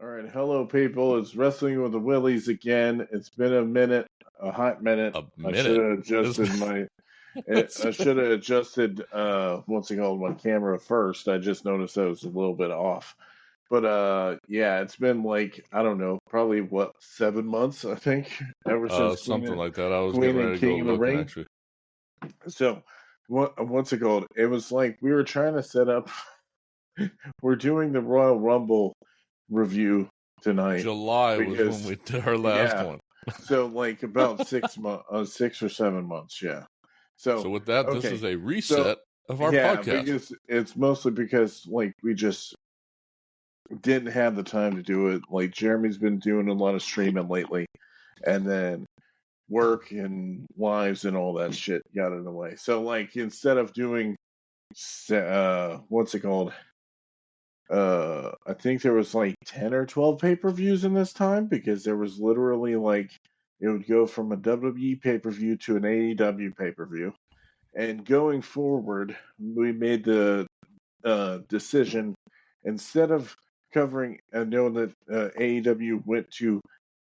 All right, hello people. It's Wrestling with the Willies again. It's been a minute, a hot minute. I should have adjusted I should have adjusted what's it called, my camera first. I just noticed that it was a little bit off. But yeah, it's been like, I don't know, probably 7 months, I think, ever since something like that. I was Queen getting and ready to go King of the looking Ring. actually. So what's it called? It was like we were trying to set up. We're doing the Royal Rumble review tonight. July was when we did our last one. So like about 6 months, 6 or 7 months, yeah. So with that, okay. This is a reset of our podcast. Because it's mostly because like we just didn't have the time to do it. Like Jeremy's been doing a lot of streaming lately, and then work and lives and all that shit got in the way. So like instead of doing what's it called? I think there was like 10 or 12 pay-per-views in this time, because there was literally like it would go from a WWE pay-per-view to an AEW pay-per-view. And going forward, we made the decision, instead of covering, knowing that AEW went to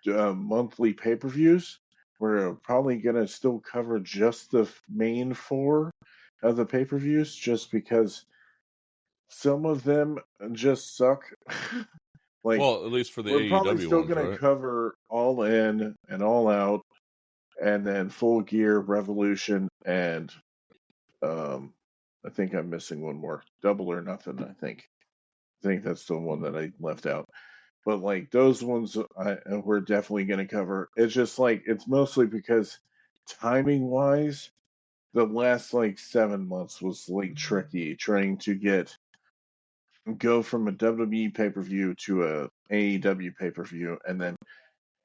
monthly pay-per-views, we're probably going to still cover just the main 4 of the pay-per-views, just because some of them just suck. Like, well, at least for the we're AEW probably still ones, going right? to cover All In and All Out, and then Full Gear, Revolution, and I think I'm missing one more. Double or Nothing, I think. I think that's the one that I left out. But like those ones, we're definitely going to cover. It's just like, it's mostly because timing wise, the last like 7 months was like tricky trying to go from a WWE pay-per-view to a AEW pay-per-view, and then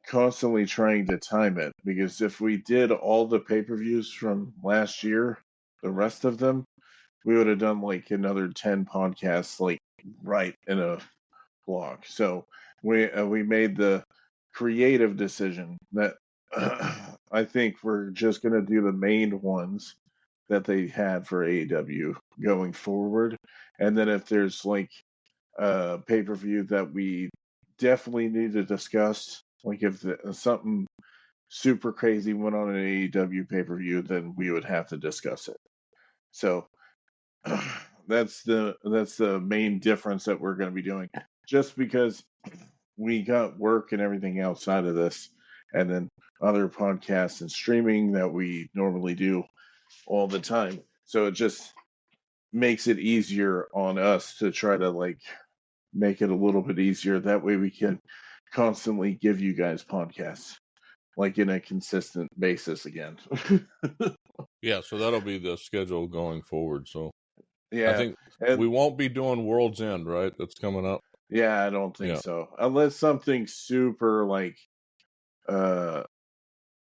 constantly trying to time it, because if we did all the pay-per-views from last year, the rest of them, we would have done like another 10 podcasts like right in a block. So we made the creative decision that I think we're just going to do the main ones that they had for AEW going forward. And then if there's like a pay-per-view that we definitely need to discuss, like if something super crazy went on an AEW pay-per-view, then we would have to discuss it. So that's the main difference that we're going to be doing, just because we got work and everything outside of this, and then other podcasts and streaming that we normally do all the time. So it just makes it easier on us to try to like make it a little bit easier. That way we can constantly give you guys podcasts like in a consistent basis again. Yeah, so that'll be the schedule going forward. So yeah, I think we won't be doing World's End, right? That's coming up. Yeah, I don't think so. Unless something super like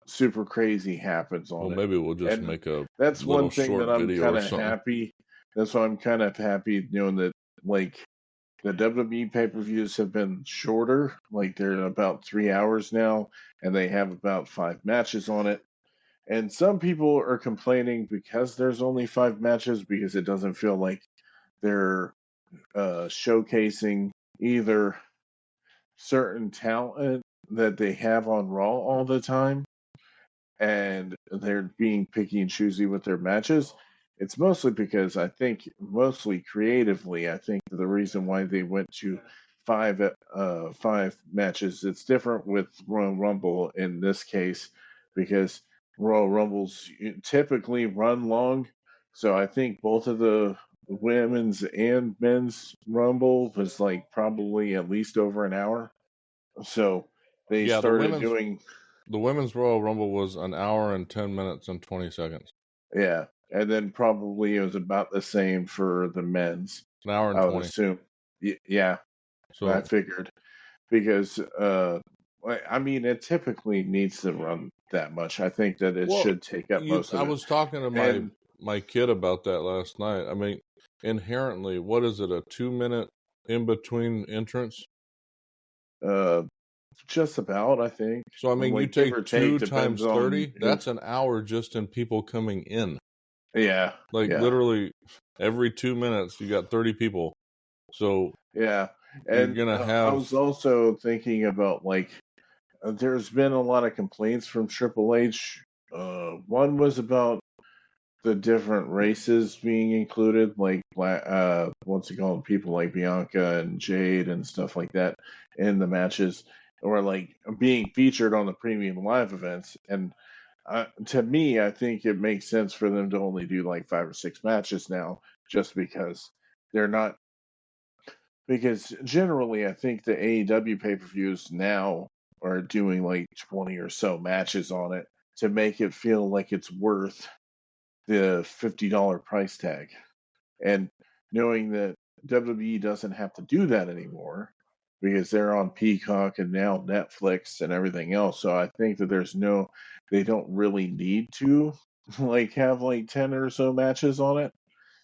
super crazy happens on it. Maybe we'll just make a that's one thing that I'm kind of happy. That's why I'm kind of happy knowing that like the WWE pay-per-views have been shorter. Like they're about 3 hours now, and they have about 5 matches on it. And some people are complaining because there's only 5 matches, because it doesn't feel like they're showcasing either certain talent that they have on Raw all the time, and they're being picky and choosy with their matches. It's mostly because I think, mostly creatively, I think the reason why they went to five matches, it's different with Royal Rumble in this case, because Royal Rumbles typically run long. So I think both of the women's and men's Rumble was like probably at least over an hour. So they started doing... The women's Royal Rumble was an hour and 10 minutes and 20 seconds. Yeah. And then probably it was about the same for the men's. An hour and 20. I would assume. Yeah. So I figured. Because, I mean, it typically needs to run that much. I think that it should take up most of it. I was talking to my kid about that last night. I mean, inherently, what is it, a 2-minute in-between entrance? Just about, I think. So, I mean, like, you take 2 times 30, that's an hour just in people coming in. Yeah. Like, literally, every 2 minutes, you got 30 people. So... Yeah. you're And gonna I have. was also thinking about like there's been a lot of complaints from Triple H. One was about the different races being included, like what's it called, people like Bianca and Jade and stuff like that in the matches, or like being featured on the premium live events. And to me, I think it makes sense for them to only do like 5 or 6 matches now, just because they're not. Because generally, I think the AEW pay-per-views now are doing like 20 or so matches on it to make it feel like it's worth the $50 price tag. And knowing that WWE doesn't have to do that anymore because they're on Peacock and now Netflix and everything else. So I think that they don't really need to like have like 10 or so matches on it.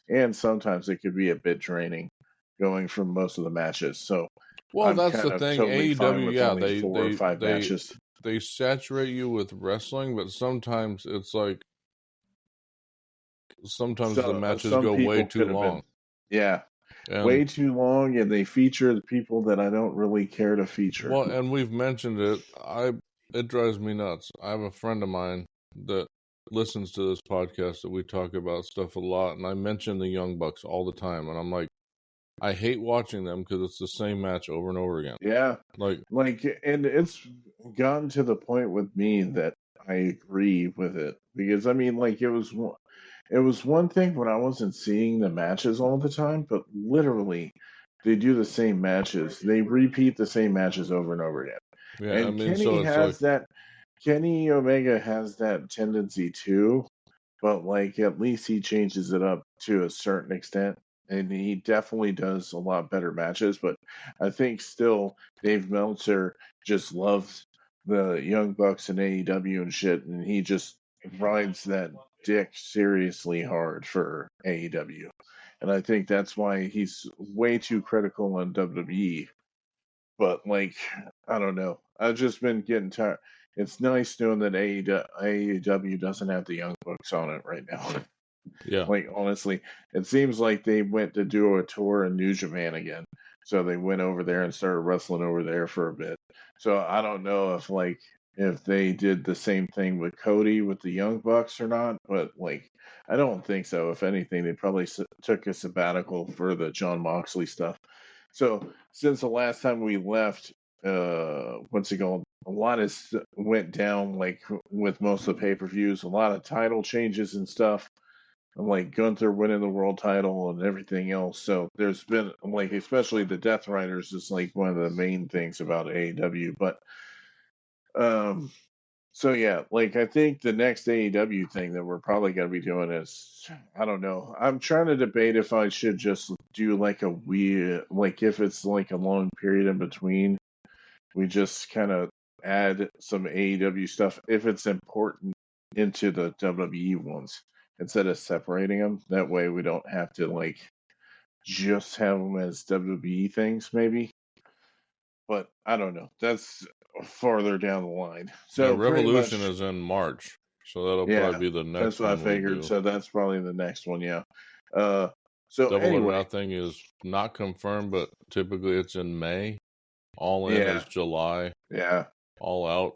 And sometimes it could be a bit draining going from most of the matches. So Well, I'm that's kind the of thing. totally fine AEW, with yeah, only 4 or 5 matches. they saturate you with wrestling, but sometimes it's like sometimes the So matches some go way people too could have long, been, yeah, and way too long, and they feature the people that I don't really care to feature. well, and we've mentioned it. It drives me nuts. I have a friend of mine that listens to this podcast that we talk about stuff a lot, and I mention the Young Bucks all the time, and I'm like, I hate watching them because it's the same match over and over again. Yeah, Like, like, and it's gotten to the point with me that I agree with it because I mean, like, it was one thing when I wasn't seeing the matches all the time, but literally, they do the same matches. They repeat the same matches over and over again. yeah, I And mean, so it's like, Kenny Omega has that tendency too, but like at least he changes it up to a certain extent. And he definitely does a lot better matches, but I think still Dave Meltzer just loves the Young Bucks and AEW and shit, and he just rides that dick seriously hard for AEW. And I think that's why he's way too critical on WWE. But like, I don't know. I've just been getting tired. It's nice knowing that AEW doesn't have the Young Bucks on it right now. yeah, Like honestly, it seems like they went to do a tour in New Japan again. So they went over there and started wrestling over there for a bit. So I don't know if they did the same thing with Cody with the Young Bucks or not, but like I don't think so. If anything, they probably took a sabbatical for the John Moxley stuff. So since the last time we left, what's it called? A lot has went down like with most of the pay-per-views, a lot of title changes and stuff, like Gunther winning the world title and everything else. So there's been like, especially the Death Riders is like one of the main things about AEW. But um, so yeah, like I think the next AEW thing that we're probably going to be doing is, I don't know. I'm trying to debate if I should just do like a weird, like if it's like a long period in between, we just kind of add some AEW stuff if it's important into the WWE ones instead of separating them. That way we don't have to like just have them as WWE things, maybe. But I don't know. That's farther down the line. yeah. So pretty Revolution much, is in March, so that'll probably yeah, be the that's next what I one we figured. do. So that's probably the next one, yeah. Uh, so Double or anyway, Nothing is not confirmed, but typically it's in May. All In yeah, is July. yeah. All Out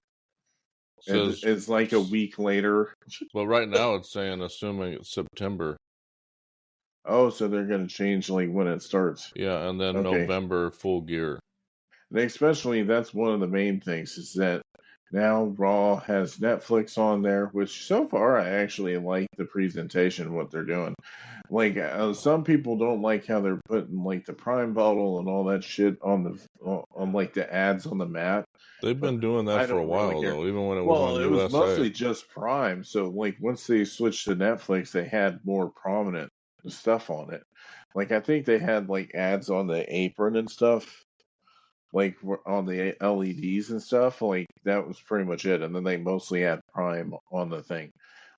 It's, says, it's like a week later. well, right now it's saying assuming it's September. Oh, so they're gonna change like when it starts. Yeah, and then Okay. November Full Gear. And especially that's one of the main things is that now Raw has Netflix on there, which so far I actually like the presentation, what they're doing. Like some people don't like how they're putting like the Prime bottle and all that shit on on like the ads on the mat, They've but been doing that I for a don't really while care. though, even when it was on Well, it was USA. mostly just Prime, so like once they switched to Netflix, they had more prominent stuff on it. Like I think they had like ads on the apron and stuff, like on the LEDs and stuff. Like that was pretty much it. And then they mostly had Prime on the thing.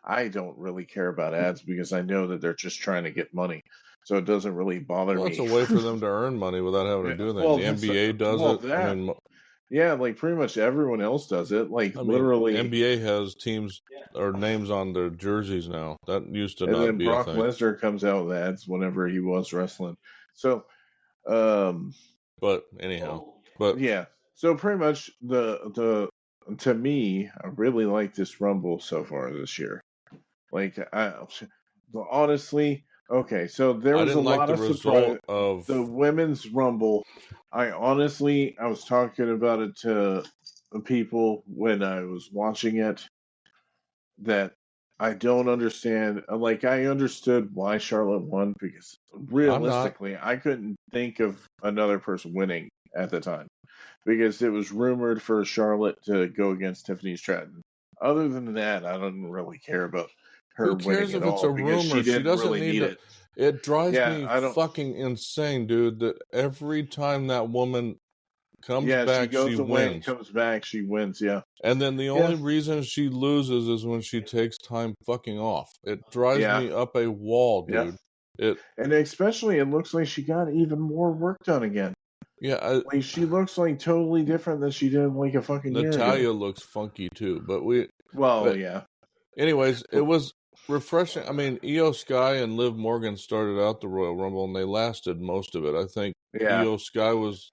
I don't really care about ads because I know that they're just trying to get money, so it doesn't really bother Well, it's a me. way for them to earn money without having Yeah, to do anything. well, The NBA does well it. that yeah, like pretty much everyone else does it. Like I mean, literally, NBA has teams or names on their jerseys now. That used to and not then be a Brock thing. Lesnar comes out with ads whenever he was wrestling. So, um, But anyhow, but Yeah. So pretty much to me, I really like this Rumble so far this year. Like honestly, okay. So there I was a didn't like lot the of surprise. result of. The women's Rumble. I was talking about it to people when I was watching it that I don't understand. Like, I understood why Charlotte won because I'm not. realistically, I couldn't think of another person winning at the time because it was rumored for Charlotte to go against Tiffany Stratton. Other than that, I don't really care about her Who winning cares at if it's all a because she rumor? She didn't doesn't really need need to. it. It drives Yeah, me I don't. fucking insane, dude, that every time that woman comes Yeah, she back, she goes away and wins. comes back, she wins. Yeah, And then the yeah, only reason she loses is when she takes time fucking off. It drives yeah, me up a wall, yeah. dude. It, And especially, it looks like she got even more work done again. yeah, Like she looks like totally different than she did like a fucking year ago. Natalia looks funky too. Well, But yeah, anyways, it but was refreshing. I mean, Io Sky and Liv Morgan started out the Royal Rumble and they lasted most of it. I think yeah, Io Sky was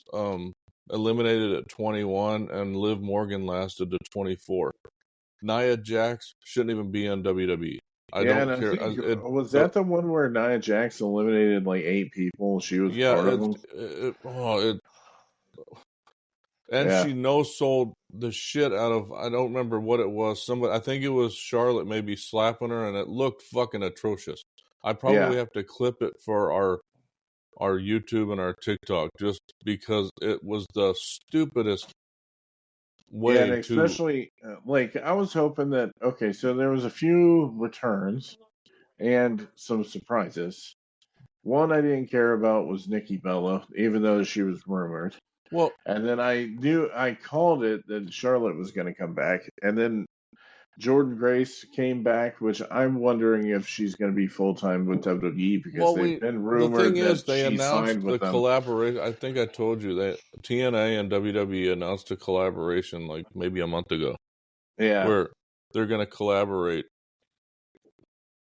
eliminated at 21 and Liv Morgan lasted to 24. Nia Jax shouldn't even be in WWE. I yeah. don't And I care. think was that the one where Nia Jax eliminated like 8 people? She was Yeah, part of them. and Yeah, she no sold the shit out of, I don't remember what it was. Somebody, I think it was Charlotte maybe slapping her, and it looked fucking atrocious. I probably yeah, have to clip it for our YouTube and our TikTok just because it was the stupidest yeah. And way to. especially like I was hoping that okay, so there was a few returns and some surprises. One I didn't care about was Nikki Bella, even though she was rumored. Well, And then I called it that Charlotte was going to come back. And then Jordynne Grace came back, which I'm wondering if she's going to be full time with WWE because well, they've been the thing rumored is, that they she announced signed the with them. collaboration. I think I told you that TNA and WWE announced a collaboration like maybe a month ago, Yeah, where they're going to collaborate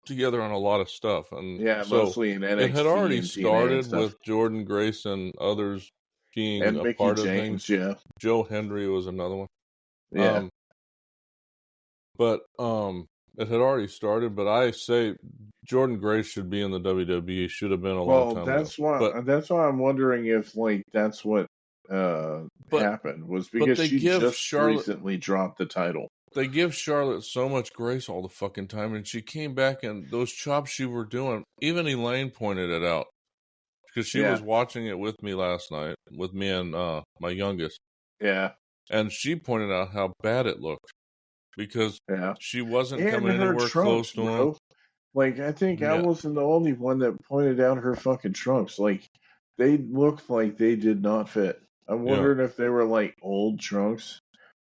together on a lot of stuff. And yeah, so mostly in it had NXT already and TNA and started stuff. with Jordynne Grace and others being And a Mickey part of things. James, yeah, Joe Hendry was another one. yeah. Um, but it had already started, but I say Jordynne Grace should be in the WWE, should have been a long Well, time ago. that's why I'm wondering if like that's what But happened was but because they she give just Charlotte recently dropped the title. they give Charlotte so much grace all the fucking time, and she came back and those chops she were doing, even Elaine pointed it out. Because she was Yeah, watching it with me last night, with me and my youngest, yeah, and she pointed out how bad it looked because yeah. she wasn't And coming her anywhere close trunks, to him. bro. Like, I think I Yeah, wasn't the only one that pointed out her fucking trunks. Like, they looked like they did not fit. I yeah. wondered if they were like old trunks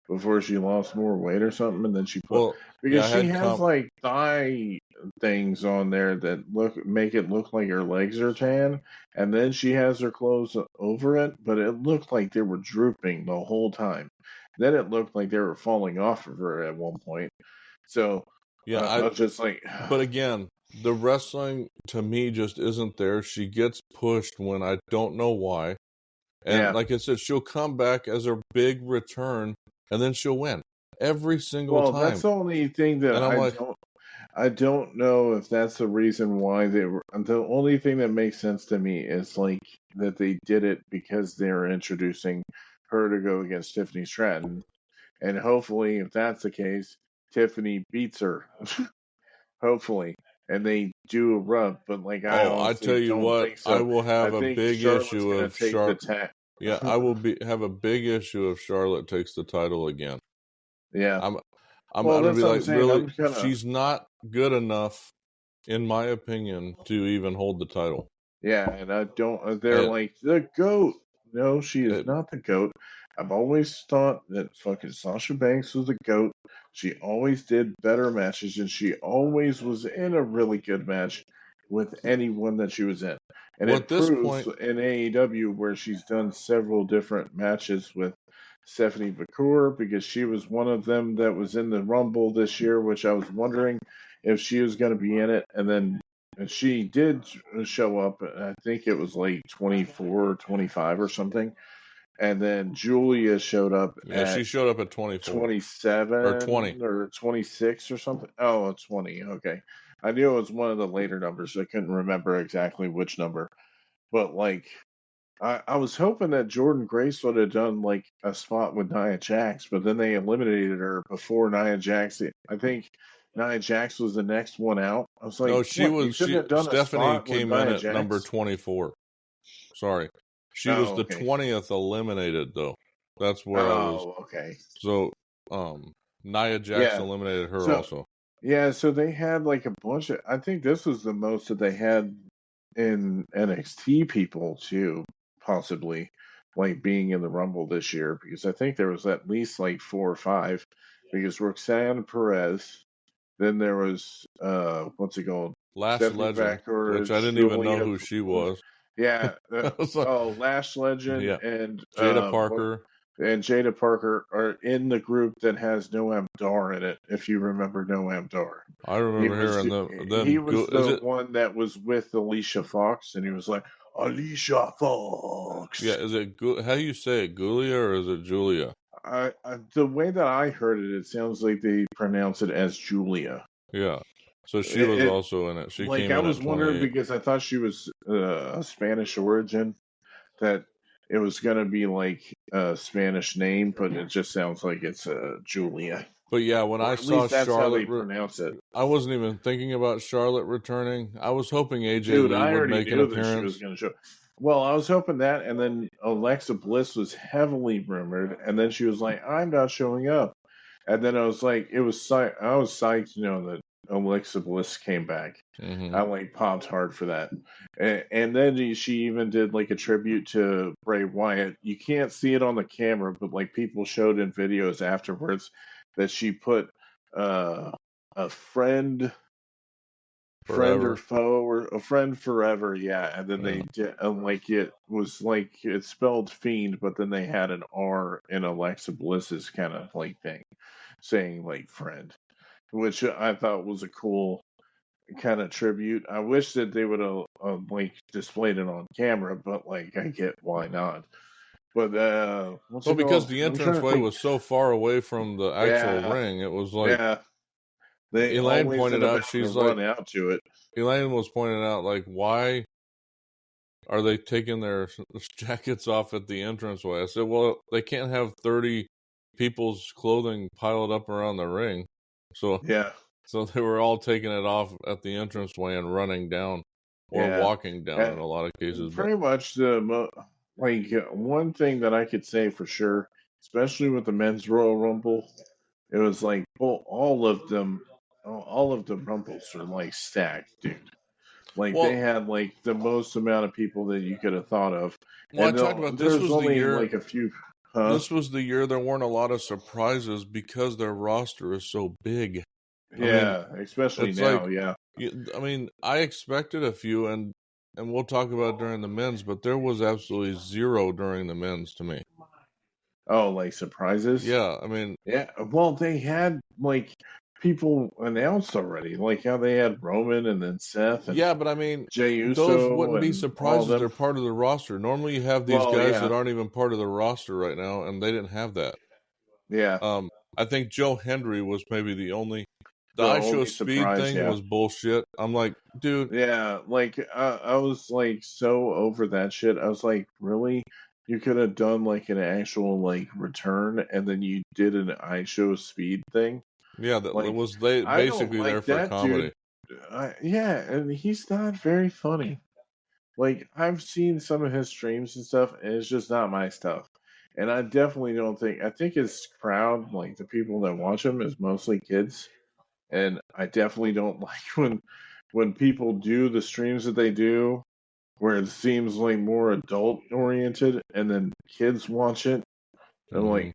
before she lost more weight or something, and then she put Well, yeah, because I she had has like thigh things on there that make it look like her legs are tan, and then she has her clothes over it, but it looked like they were drooping the whole time. Then it looked like they were falling off of her at one point. So yeah. I was just like, But again, the wrestling to me just isn't there. She gets pushed when I don't know why. And yeah. like I said, she'll come back as her big return and then she'll win every single Well, time. that's the only thing that And I'm like, I don't know if that's the reason why they were. The only thing that makes sense to me is like that they did it because they're introducing her to go against Tiffany Stratton, and hopefully, if that's the case, Tiffany beats her. Hopefully, and they do a rub. But like, I oh, I tell honestly you don't what, think I so. will I have a think big Charlotte's issue gonna of take the Charlotte. tap. Yeah, I will have a big issue if Charlotte takes the title again. Yeah. I'm I'm Well, gonna that's be what I'm like, saying. really, I'm gonna. she's not good enough, in my opinion, to even hold the title. Yeah, and I don't. They're And like the goat. No, she is it, not the goat. I've always thought that fucking Sasha Banks was the goat. She always did better matches, and she always was in a really good match with anyone that she was in. And well, it at this proves point, in AEW where she's done several different matches with Stephanie McCool because she was one of them that was in the Rumble this year, which I was wondering if she was going to be in it, and then and she did show up. I think it was like 24 or 25 or something. And then Julia showed up Yeah, she at showed up at 24 or 20. 27 or 26 or something. Oh, 20. Okay. I knew it was one of the later numbers. I couldn't remember exactly which number. But like I was hoping that Jordynne Grace would have done like a spot with Nia Jax, but then they eliminated her before Nia Jax. I think Nia Jax was the next one out. I was like, No, what? You couldn't have done a Stephanie spot with came in Nia at number Jax? 24. Sorry. She was Oh, the okay. 20th eliminated though. That's where I was. Oh, okay. So, Nia Jax Yeah. eliminated her So also. yeah, so they had like a bunch of. I think this was the most that they had in NXT people too, possibly, like being in the Rumble this year, because I think there was at least like 4 or 5. Because Roxanne Perez, then there was what's it called? Lash Stephanie Legend, which Backward, I didn't even know Julia, who she was. yeah, I was like, Lash Legend yeah. and Jada Parker. and Jada Parker are in the group that has Noam Dar in it. If you remember Noam Dar, I he remember was hearing he then was is the it one that was with Alicia Fox, and he was like Alicia yeah, Fox. is it how do you say it, Julia or is it Julia? The way that I heard it, it sounds like they pronounce it as Julia. Yeah. So she was It also in it. She like came I in at was wondering 28. because I thought she was a Spanish origin, that it was gonna be like a Spanish name, but it just sounds like it's Julia, But yeah, when or I at saw least that's how Charlotte they pronounce it. I wasn't even thinking about Charlotte returning. I was hoping AJ Dude, Lee I would already make an knew that she was appearance. gonna show. Well, I was hoping that, and then Alexa Bliss was heavily rumored, and then she was like, "I'm not showing up," and then I was like, I was psyched, that Alexa Bliss came back. Hmm. I like popped hard for that, and then she even did like a tribute to Bray Wyatt. You can't see it on the camera, but like people showed in videos afterwards that she put uh, a friend or Forever. foe or a friend forever, yeah, and then Yeah. they did, like it was like it's spelled fiend, but then they had an R in Alexa Bliss's kind of like thing saying like friend, which I thought was a cool kind of tribute. I wish that they would have like displayed it on camera, but like I get why not. But what's Well, it because called? the I'm trying to entranceway think. was so far away from the actual Yeah, ring, it was like yeah. They Elaine always pointed end up out, having to she's like, run out to it. Elaine was pointing out, like, why are they taking their jackets off at the entranceway? I said, well, they can't have 30 people's clothing piled up around the ring. So Yeah, they were all taking it off at the entranceway and running down or yeah. walking down in And a lot of cases. But pretty much like one thing that I could say for sure, especially with the men's Royal Rumble, it was like all of the Rumbles are like stacked, dude. Like they well, had like the most amount of people that you could have thought of, I and talked about there's only like a few, huh? this was the year there weren't a lot of surprises because their roster is so big. I mean, Yeah, especially it's now, like, yeah. I mean, I expected a few, and we'll talk about during the men's, but there was absolutely zero during the men's to me. Oh, like surprises? Yeah, I mean, Yeah. Well, they had like people announced already, like how they had Roman and then Seth and yeah, but I mean, Jey those Uso wouldn't be and all of surprises. They're them. part of the roster. Normally, you have these Well, guys yeah, that aren't even part of the roster right now, and they didn't have that. yeah. Um, I think Joe Hendry was maybe the only. The The I Show only Speed surprise, thing yeah. was bullshit. I'm like, dude, Yeah, like I was like so over that shit. I was like, really? You could have done like an actual like return, and then you did an I Show Speed thing. yeah, that Like, was they I don't basically there like for that dude. comedy. Yeah, and he's not very funny. Like, I've seen some of his streams and stuff, and it's just not my stuff. And I definitely don't think, I think his crowd, like the people that watch him, is mostly kids. And I definitely don't like when people do the streams that they do, where it seems like more adult oriented, and then kids watch it. I'm Hmm. like,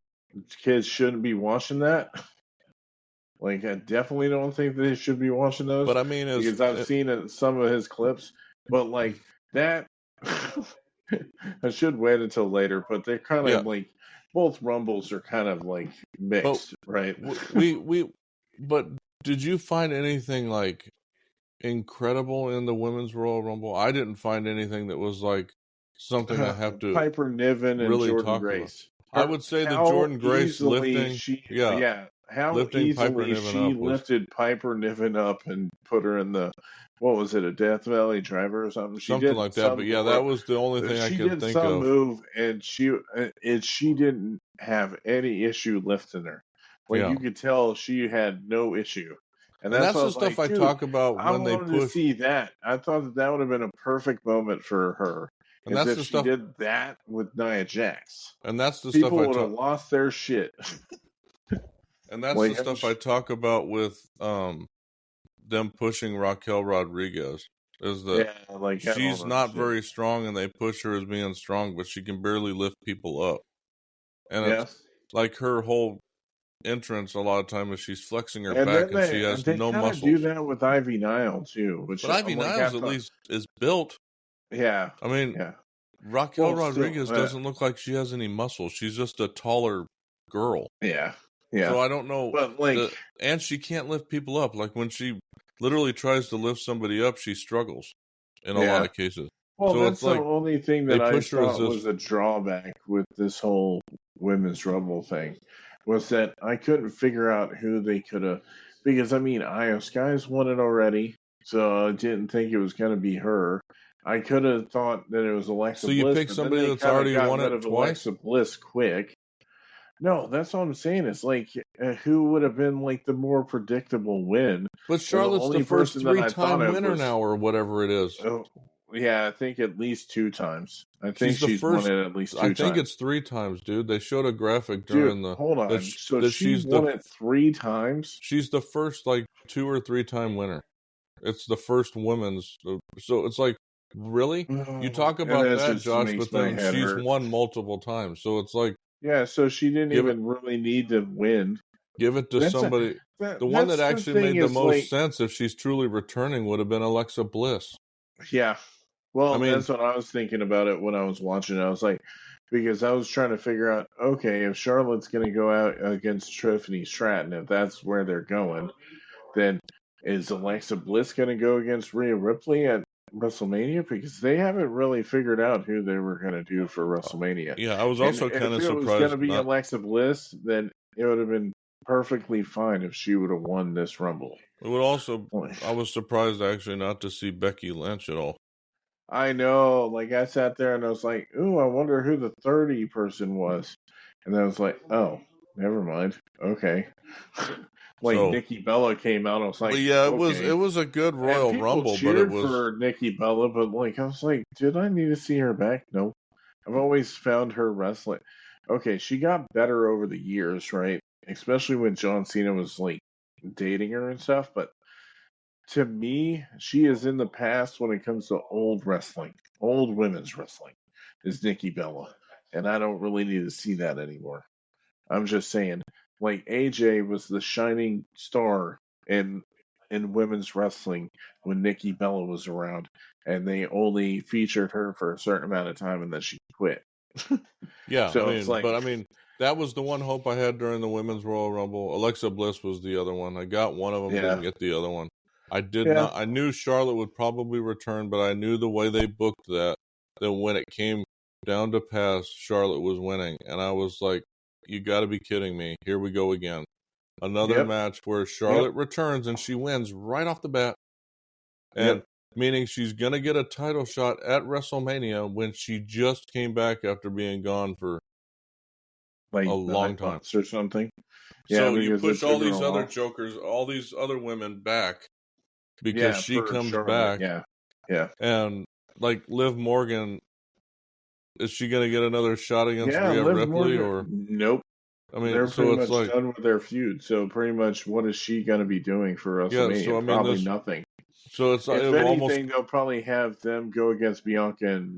kids shouldn't be watching that. Like, I definitely don't think they should be watching But those I mean, because I've seen some of his clips. But like that, I should wait until later. But they're kind yeah, of like both rumbles are kind of like but mixed, right? we but did you find anything like incredible in the Women's Royal Rumble. I didn't find anything that was like something I have to Piper Niven and really Jordynne talk about. Grace. I would say the How Jordynne Grace easily lifting, she, yeah, how lifting Piper easily Niven she up was lifted Piper Niven up and put her in the, what was it, a Death Valley Driver or something? She something did like that. But some, yeah, that was the only thing I she could did think some of. move, and she didn't have any issue lifting her. Like, Yeah. you could tell she had no issue. And And that's that's why I the was stuff like, I dude, talk about I when they wanted to push. see that. I thought that would have been a perfect moment for her. And Is that's if the she stuff. did that with Nia Jax. And that's the stuff People I would have talk. lost their shit. And that's Like, the stuff I talk about with them pushing Raquel Rodriguez. Is that yeah, like, I don't she's know not shit. very strong, and they push her as being strong, but she can barely lift people up. And it's Yes. like her whole entrance a lot of time is she's flexing her And back then and she has they no kind of do muscles. that with Ivy Nile too, which But Ivy I'm like, I Niles at thought, least is built. yeah, I mean, yeah. Raquel Well, still, Rodriguez doesn't look like she has any muscles. She's just a taller girl. yeah, yeah. So I don't know. But like, And she can't lift people up. Like when she literally tries to lift somebody up, she struggles in a lot yeah. of cases. Well, So that's it's the like only thing they that I push her as thought this. was a drawback with this whole Women's Rumble thing, was that I couldn't figure out who they could have, because I mean, Io Sky's won it already, so I didn't think it was going to be her. I could have thought that it was Alexa So you Bliss, pick but then somebody they that's kind of already got won rid it of twice? Alexa Bliss quick. No, that's what I'm saying. It's like, who would have been like the more predictable win? But And the Charlotte's the only first person that I thought 3-time of winner was, now, or whatever it is. oh, yeah, I think at least 2 times. I think She's the she's won first. it at least I two think times. it's 3 times, dude. They showed a graphic Dude, during the hold on. So that she won it 3 times? she's the first like 2 or 3-time winner. It's the first women's. So it's like, really? You talk And about that that, just Josh, makes but my then head she's hurt. won multiple times. So it's like, Yeah, so she didn't give it even really need to win. give it to That's somebody. The one that that's the actually thing made the is most like, sense if she's truly returning would have been Alexa Bliss. yeah. I Well, mean, that's what I was thinking about it when I was watching it. I was like, because I was trying to figure out, okay, if Charlotte's going to go out against Tiffany Stratton, if that's where they're going, then is Alexa Bliss going to go against Rhea Ripley at WrestleMania? Because they haven't really figured out who they were going to do for WrestleMania. yeah, I was And also kind if of it was going surprised to be not. Alexa Bliss, then it would have been perfectly fine if she would have won this Rumble. It would also. I was surprised actually not to see Becky Lynch at all. I know, like I sat there and I was like, ooh, I wonder who the 30 person was. And I was like, oh, never mind. Okay. Like So, Nikki Bella came out, I was but like, yeah, okay. it was a good And Royal people Rumble, but it cheered was. for Nikki Bella, but like I was like, did I need to see her back? No. I've always found her wrestling. Okay, she got better over the years, right? Especially when John Cena was like dating her and stuff, but to me, she is in the past when it comes to old wrestling, old women's wrestling, is Nikki Bella. And I don't really need to see that anymore. I'm just saying, like AJ was the shining star in women's wrestling when Nikki Bella was around, and they only featured her for a certain amount of time and then she quit. Yeah, So it's like, but I mean, that was the one hope I had during the Women's Royal Rumble. Alexa Bliss was the other one. I got one of them, yeah, didn't get the other one. I did yeah, not. I knew Charlotte would probably return, but I knew the way they booked that when it came down to pass, Charlotte was winning, and I was like, "You got to be kidding me! Here we go again." Another yep, match where yep, Charlotte returns and she wins right off the bat, and yep. meaning she's gonna get a title shot at WrestleMania when she just came back after being gone for a Like long 9 time. months or something. Yeah, So you because it push all took her these a other while. jokers, all these other women back because Yeah, she for comes Charlotte. back, Yeah, yeah, and like Liv Morgan, is she going to get another shot against yeah. Rhea Liv Ripley? Morgan. Or Nope. I mean, They're pretty so it's much like, done with their feud. So pretty much, what is she going to be doing for yeah. So WrestleMania? I mean, Probably nothing. it If almost, anything, they'll probably have them go against Bianca and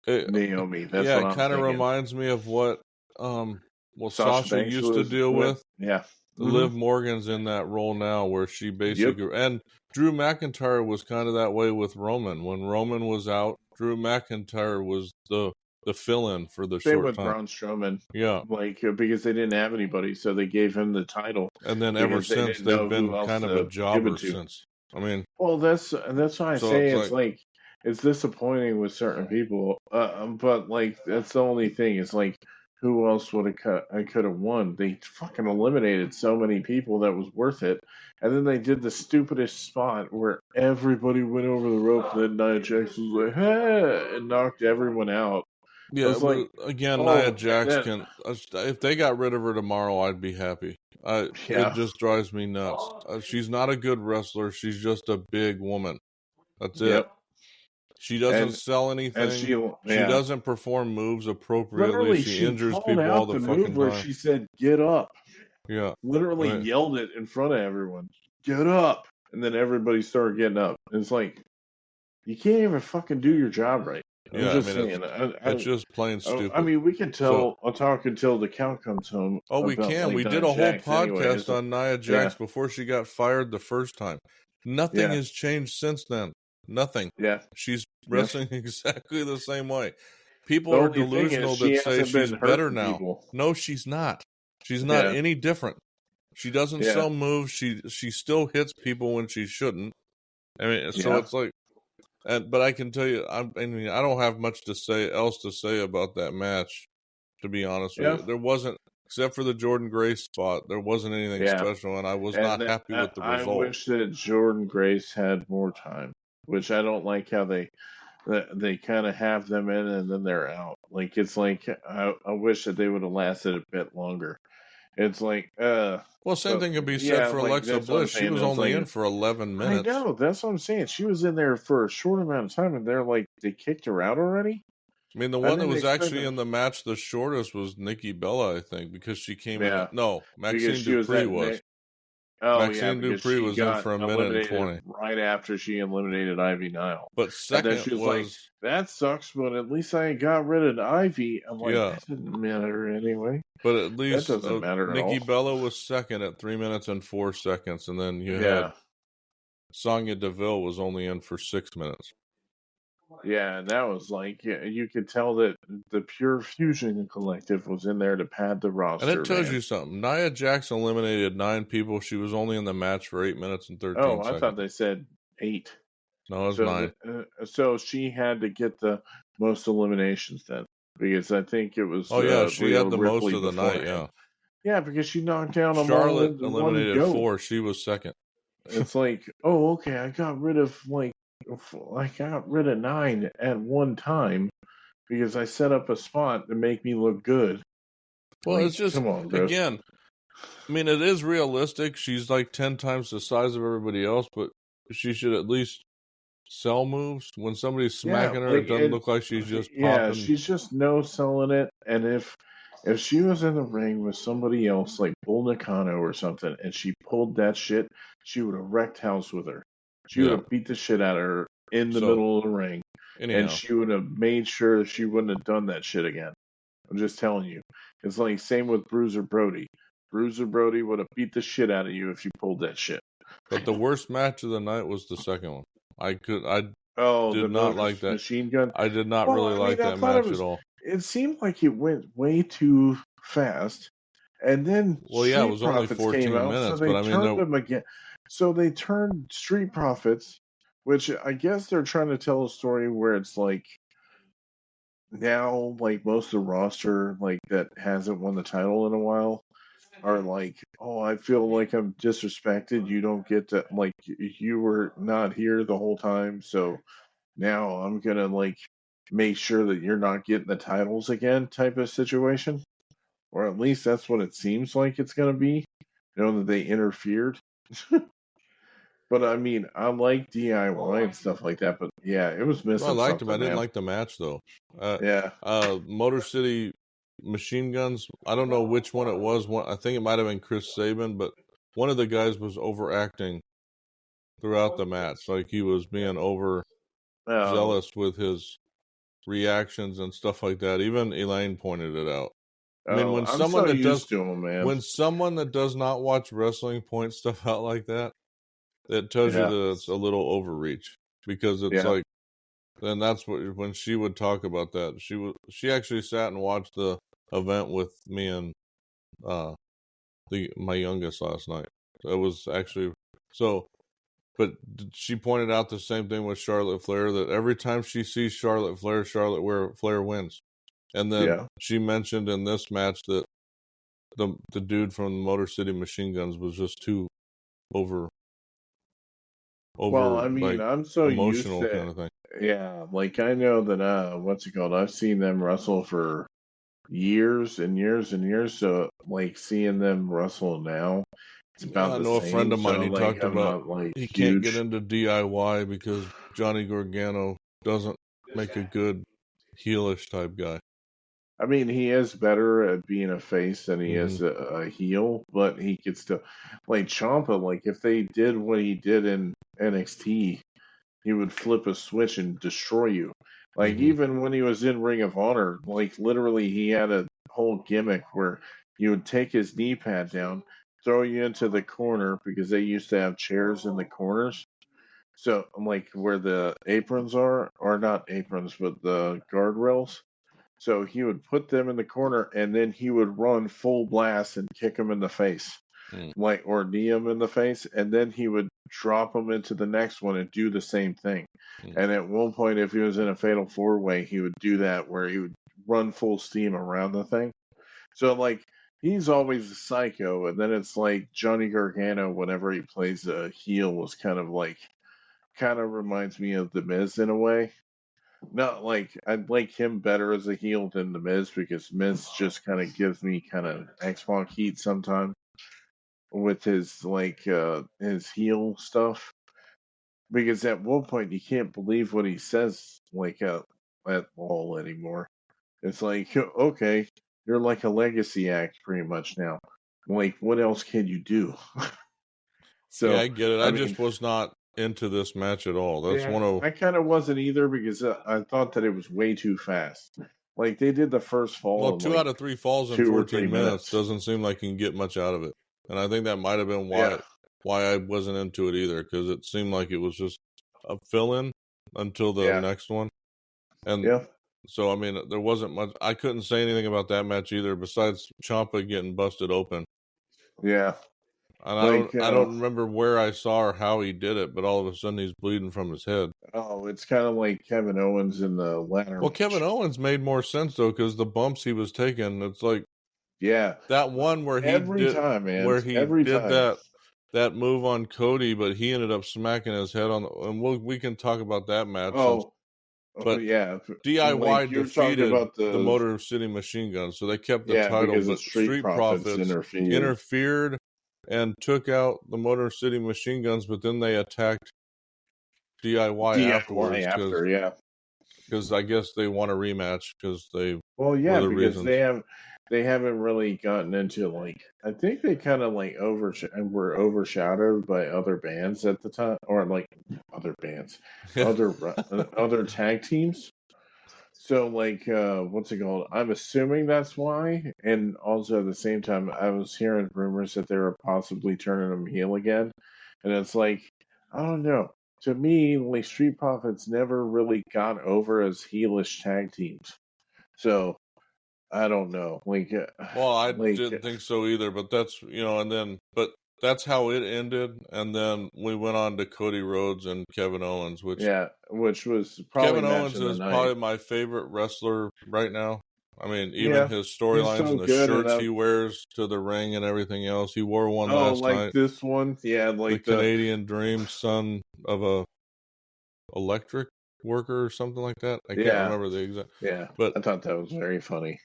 it, Naomi. That's yeah, what it I'm kind of thinking. reminds me of what Sasha Sasha Banks used to was deal with. with. Yeah. Mm-hmm. Liv Morgan's in that role now where she Yep. basically, and Drew McIntyre was kind of that way with Roman. When Roman was out, Drew McIntyre was the fill-in for the Same short with time. Braun Strowman. Yeah. Like, because they didn't have anybody, so they gave him the title And then ever because they since didn't they've know who been else kind of a to give it jobber to. since. I mean, Well, that's why I so say it's it's like, like it's disappointing with certain people. But like that's the only thing. It's like who else would have cut? I could have won. They fucking eliminated so many people that was worth it, and then they did the stupidest spot where everybody went over the rope, and then Nia Jax was like, "Hey," and knocked everyone out. I yeah, was like, but again, Nia "Oh," and Jax then can. If they got rid of her tomorrow, I'd be happy. It yeah, just drives me nuts. She's not a good wrestler. She's just a big woman. That's it. yep, She doesn't and sell and anything. she She yeah. doesn't perform moves appropriately. Literally, She she injures called people all out the the move fucking where time. she said, "Get up." Yeah. I Literally mean, yelled it in front of everyone. Get up! And then everybody started getting up. And it's like, you can't even fucking do your job right. I'm yeah. I just mean, saying. it's just plain I stupid. mean, we can So, tell. I'll talk until the cow comes home we about can. like We did Nia a whole Jax. Anyway, podcast it's like, on Nia yeah, Jax before she got fired the first time. Nothing yeah, has changed since then. Nothing. yeah, She's yep. wrestling exactly the same way. People The are only thing is delusional she that say hasn't been she's better hurting now. people. No, she's not. She's not Yeah, any different. She doesn't yeah, sell moves. She still hits people when she shouldn't. I mean, so yeah, it's like, but I can tell you, I mean, I don't have much else to say about that match. To be honest with yeah, you, there wasn't, except for the Jordynne Grace spot, there wasn't anything yeah. special, and I was And not happy with the I result. wish that Jordynne Grace had more time, which I don't like how they kind of have them in and then they're out. Like it's like I wish that they would have lasted a bit longer. It's like Well, same but thing could be said yeah, for like Alexa that's what I'm Bliss. She saying. was It's only like in for 11 I minutes. know that's what I'm saying. She was in there for a short amount of time, and they're like they kicked her out already. I mean, the I one that didn't was expect actually them. in the match the shortest was Nikki Bella, I think, because she came in Yeah, at, no, because Maxine she was Dupree at was. oh yeah, Maxine because Dupree she was in got for a minute and eliminated 20. right after she eliminated Ivy Nile. But And then second she was like, was, that sucks, but at least I got rid of Ivy. I'm like, yeah, that didn't matter anyway. but at That least doesn't matter at Nikki all. Bella was second at 3 minutes and 4 seconds. And then you had Yeah. Sonya Deville was only in for 6 minutes. Yeah, and that was like, yeah, you could tell that the Pure Fusion Collective was in there to pad the And it roster, tells man. you something. Nia Jax eliminated 9 people. She was only in the match for 8 minutes and Oh, 13 I seconds. thought they said 8. No, it was So 9. so she had to get the most eliminations then, because I think it was Oh, yeah, she Rhea had the most Ripley of the night, beforehand. yeah. Yeah, because she knocked down them all Charlotte in one eliminated go. 4. She was second. It's like, oh, okay, I got rid of like, I got rid of 9 at one time because I set up a spot to make me look good. Well, Like, it's just, come on, bro. again, I mean, it is realistic. She's like 10 times the size of everybody else, but she should at least sell moves. When somebody's Yeah, smacking her, it like doesn't it. look like she's just Yeah, popping. she's just no selling it. And if she was in the ring with somebody else like Bull Nakano or something, and she pulled that shit, she would have wrecked house with her. She would Yeah. have beat the shit out of her in the So, middle of the ring, and anyhow. she would have made sure she wouldn't have done that shit again. I'm just telling you. It's like same with Bruiser Brody. Bruiser Brody would have beat the shit out of you if you pulled that shit. But the worst match of the night was the second one. I Oh, did the not like that. machine gun. I did not Well, really I mean, like I that thought it match at was. all. It seemed like it went way too fast, and then Well, yeah, it Street was only Profits came 14 out, so minutes, they but I mean, turned them again. So they turned Street Profits, which I guess they're trying to tell a story where it's like now, like most of the roster, like that hasn't won the title in a while, are like, oh, I feel like I'm disrespected. You don't get to like you were not here the whole time, so now I'm gonna like make sure that you're not getting the titles again type of situation. Or at least that's what it seems like it's gonna be. You know that they interfered. But I mean, I like DIY and stuff like that, but yeah, it was well, I missing liked him. I something, didn't man. like the match though. Yeah. Motor City Machine Guns. I don't know which one it was. I think it might have been Chris Sabin, but one of the guys was overacting throughout the match. Like he was being Oh, overzealous with his reactions and stuff like that. Even Elaine pointed it out. I mean, oh, I'm so used to them, man. when someone that does not watch wrestling points stuff out like that, it tells you Yeah, that it's a little overreach because it's yeah. like, then that's what when she would talk about that. She actually sat and watched the event with me and my youngest last night. It was actually so But she pointed out the same thing with Charlotte Flair, that every time she sees Charlotte Flair, Flair wins. And then she mentioned in this match that the dude from the Motor City Machine Guns was just too over Well, I mean, like I'm so used emotional to, kind of thing. yeah, like I know that what's it called? I've seen them wrestle for years and years and years, so like seeing them wrestle now, it's Yeah, about I the know a friend same. of mine. So He like talked I'm about not like he can't get huge. into DIY because Johnny Gargano doesn't make a good heelish type guy. I mean, he is better at being a face than he Mm-hmm. is a heel, but he could still like Ciampa. Like if they did what he did in NXT, he would flip a switch and destroy you. Like Mm-hmm. even when he was in Ring of Honor, like literally he had a whole gimmick where he would take his knee pad down, throw you into the corner because they used to have chairs in the corners. So like where the aprons are, or not aprons, but the guardrails. So he would put them in the corner and then he would run full blast and kick him in the face, like, or knee him in the face. And then he would drop him into the next one and do the same thing. And at one point, if he was in a fatal four way, he would do that where he would run full steam around the thing. So, like, he's always a psycho. And then it's like Johnny Gargano, whenever he plays a heel, was kind of reminds me of The Miz in a way. Not like I'd like him better as a heel than the Miz because Miz just kind of gives me kind of X-Pac heat sometimes with his his heel stuff. Because at one point you can't believe what he says at all anymore. It's like okay, you're like a legacy act pretty much now. Like what else can you do? Yeah, So I get it. I I mean, just was not into this match at all. That's yeah, one of I kind of wasn't either because I thought that it was way too fast. Like they did the first well, fall in 2 like out of 3 falls in 2 or 3 14 minutes minutes. doesn't seem like you can get much out of it. And I think that might have been Yeah, why I wasn't into it either, because it seemed like it was just a fill-in until the yeah, next one. And yeah, so, I mean, there wasn't much. I couldn't say anything about that match either, besides Ciampa getting busted open. yeah. And Like, I don't remember where I saw or how he did it, but all of a sudden he's bleeding from his head. oh, it's kind of like Kevin Owens in the ladder Well, Kevin match. Owens made more sense though, because the bumps he was taking, it's like Yeah, that one where every time, man, he every did time. that move on Cody, but he ended up smacking his head on the, and we can talk about that match since, Oh, but yeah. DIY Like you're talking defeated about the the Motor City Machine Guns, so they kept the yeah title, because the but Street Street Profits Profits interfered. interfered and took out the Motor City Machine Guns, but then they attacked DIY DIY afterwards after, yeah. because I guess they want a rematch because they Well, were yeah, the because reasons. they haven't really gotten into like I think they kind of like were overshadowed by other bands at the time or like other bands, other tag teams. So like what's it called? I'm assuming that's why. And also at the same time I was hearing rumors that they were possibly turning them heel again. And it's like I don't know. To me, like Street Profits never really got over as heelish tag teams. So I don't know. Well, I Like, didn't think so either, but that's, but that's how it ended. And then we went on to Cody Rhodes and Kevin Owens, which yeah, which was probably Kevin match Owens of the is night. probably my favorite wrestler right now. I mean, even Yeah, his he's storylines so and the good, and shirts he wears to the ring and everything else. He wore one oh, last like night, this one, yeah, the like the Canadian Dream, son of a electric worker or something like that. I can't yeah, remember the exact, yeah. but I thought that was very funny.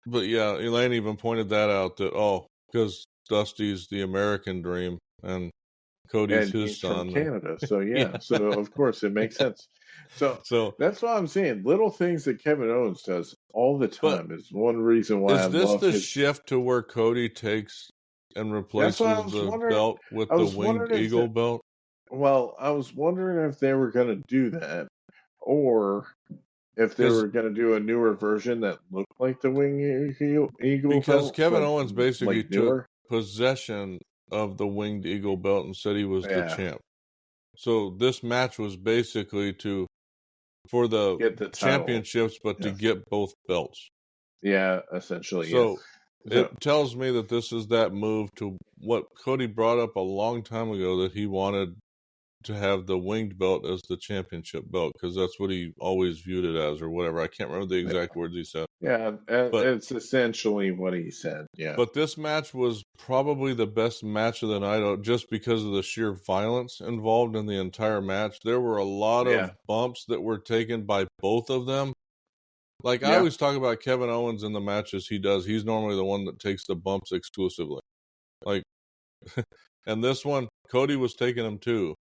yeah, Elaine even pointed that out that because Dusty's the American Dream and Cody's And his he's from son, and Canada, so yeah, yeah, so of course it makes sense. So so that's what I'm saying. Little things that Kevin Owens does all the but time is one reason why I is this love the his. shift to where Cody takes and That's why I replaces was the wondering. belt with I the was winged wondering if eagle belt? well, I was wondering if they were going to do that, or if they Because were going to do a newer version that looked like the Eagle belt, Kevin but Owens basically like took newer. possession of the winged eagle belt and said he was the Yeah, champ. So this match was basically for the get the title. championships, but to Yeah, get both belts. yeah, essentially, yeah. So So it tells me that this is that move to what Cody brought up a long time ago that he wanted to have the winged belt as the championship belt because that's what he always viewed it as, or whatever. I can't remember the exact words he said. Yeah, But it's essentially what he said. Yeah. But this match was probably the best match of the night just because of the sheer violence involved in the entire match. There were a lot of Yeah. bumps that were taken by both of them. Like, I Yeah. always talk about Kevin Owens in the matches he does. He's normally the one that takes the bumps exclusively. Like, and this one, Cody was taking them too.